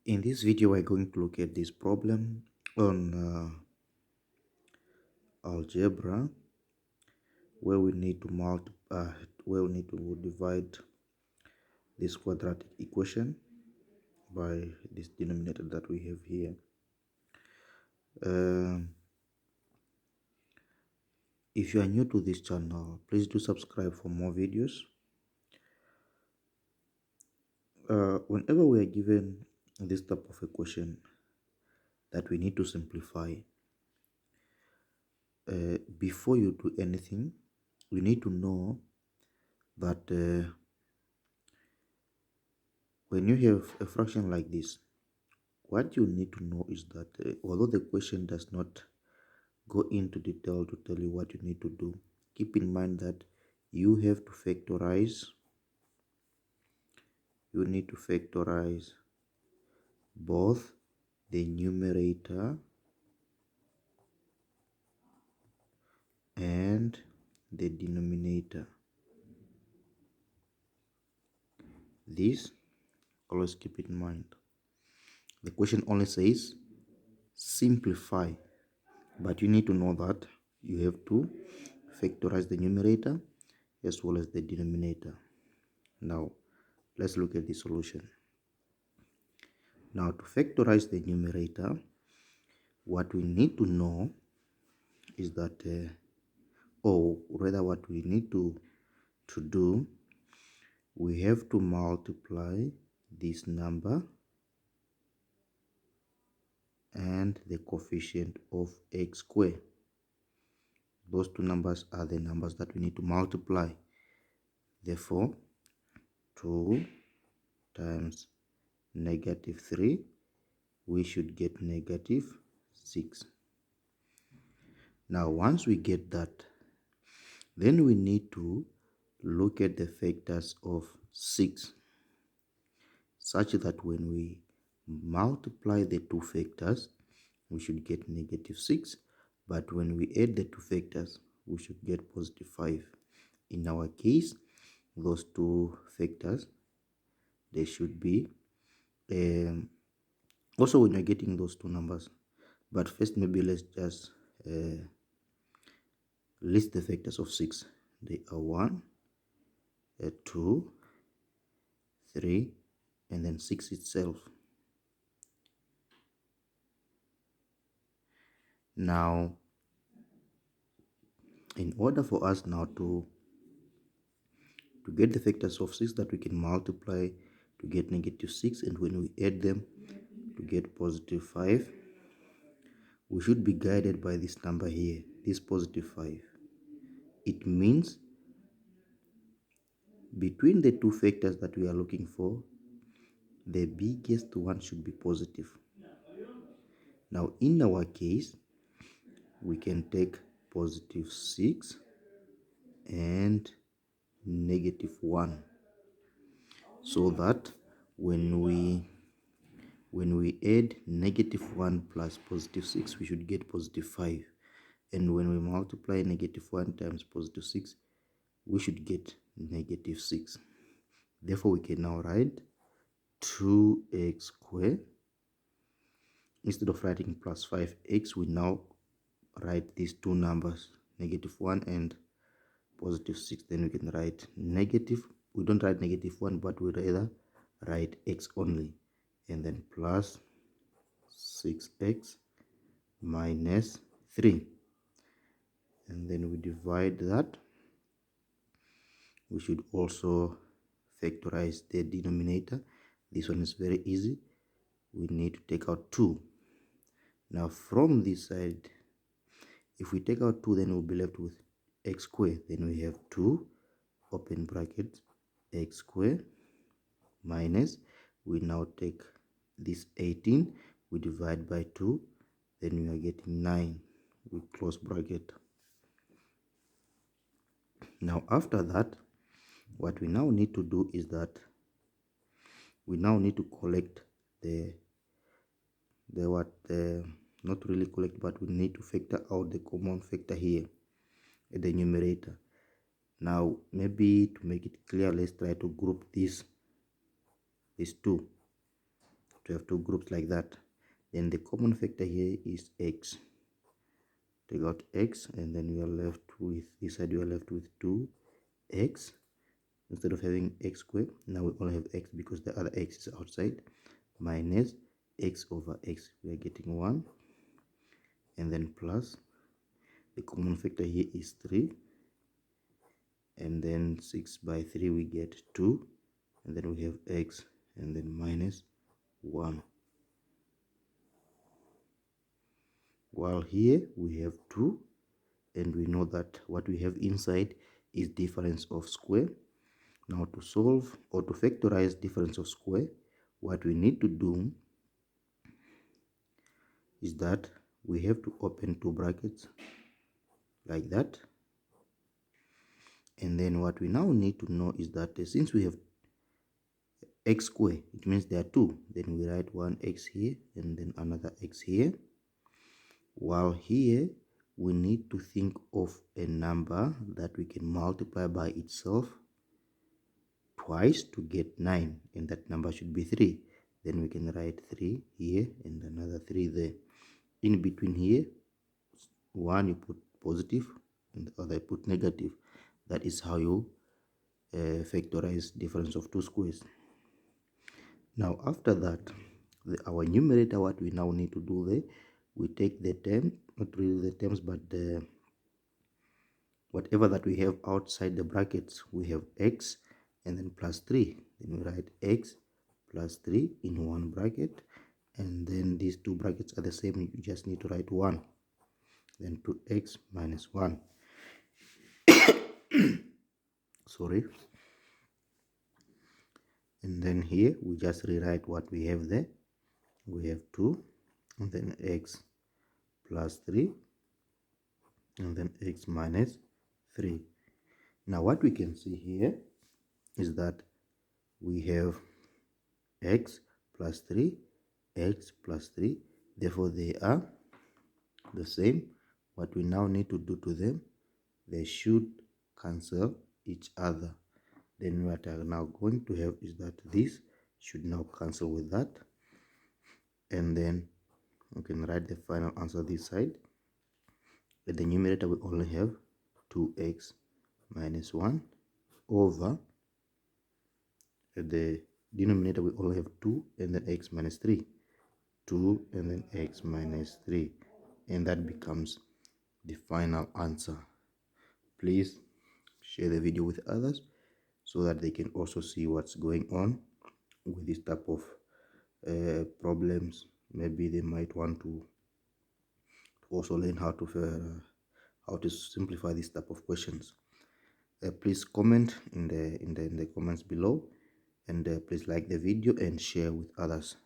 In this video, we're going to look at this problem on algebra, where we need to divide this quadratic equation by this denominator that we have here. If you are new to this channel, please do subscribe for more videos. Whenever we are given this type of equation that we need to simplify, before you do anything, you need to know that when you have a fraction like this, what you need to know is that although the question does not go into detail to tell you what you need to do, keep in mind that you have to factorize. You need to factorize both the numerator and the denominator. This always keep it in mind. The question only says simplify, but you need to know that you have to factorize the numerator as well as the denominator. Now let's look at the solution. Now to factorize the numerator, what we need to know is that or rather what we need to do, we have to multiply this number and the coefficient of x squared. Those two numbers are the numbers that we need to multiply. Therefore, 2 times -3, we should get -6. Now, once we get that, then we need to look at the factors of 6, such that when we multiply the two factors, we should get -6, but when we add the two factors, we should get +5. In our case, those two factors, they should be also when you're getting those two numbers. But first, maybe let's just list the factors of 6. They are 1, 2, 3, and then 6 itself. Now, in order for us now to get the factors of 6 that we can multiply to get -6, and when we add them to get +5, we should be guided by this number here, this +5. It means between the two factors that we are looking for, the biggest one should be positive. Now, in our case, we can take +6 and -1, so that when we add -1 plus +6, we should get +5, and when we multiply -1 times +6, we should get -6. Therefore, we can now write 2x squared. Instead of writing +5x, we now write these two numbers, -1 and +6. Then we can write negative. We don't write -1, but we rather write x only, and then plus 6x minus 3. And then we divide that. We should also factorize the denominator. This one is very easy. We need to take out 2. Now from this side, if we take out 2, then we'll be left with x squared. Then we have 2, open bracket, x squared minus, we now take this 18, we divide by 2, then we are getting 9, we close bracket. Now after that, what we now need to do is that we now need to collect not really collect, but we need to factor out the common factor here at the numerator. Now maybe to make it clear, let's try to group these two to have two groups like that. Then the common factor here is x. Take out x, and then we are left with this side, we are left with 2x. Instead of having x squared, now we only have x because the other x is outside, minus x over x. We are getting 1, and then plus the common factor here is 3, and then 6 by 3 we get 2, and then we have x, and then minus 1. While here we have 2, and we know that what we have inside is difference of square. Now to solve or to factorize difference of square, what we need to do is that we have to open two brackets like that. And then what we now need to know is that since we have x squared, it means there are 2. Then we write one x here and then another x here. While here we need to think of a number that we can multiply by itself twice to get 9, and that number should be 3. Then we can write 3 here and another 3 there. In between here, one you put positive and the other you put negative. That is how you factorize difference of two squares. Now after that, our numerator, what we now need to do there, we take the term, not really the terms, but the whatever that we have outside the brackets. We have x and then plus 3. Then we write x plus 3 in one bracket, and then these two brackets are the same. You just need to write 1. Then 2x minus 1. Sorry. And then here we just rewrite what we have there. We have 2, and then x plus 3, and then x minus 3. Now what we can see here is that we have x plus 3, x plus 3. Therefore they are the same. What we now need to do to them, they should cancel each other. Then what I'm now going to have is that this should now cancel with that, and then we can write the final answer this side. At the numerator we only have 2x minus 1 over, at the denominator we only have 2 and then x minus 3, 2 and then x minus 3, and that becomes the final answer. Please share the video with others so that they can also see what's going on with this type of problems. Maybe they might want to also learn how to simplify this type of questions. Please comment in the comments below, and please like the video and share with others.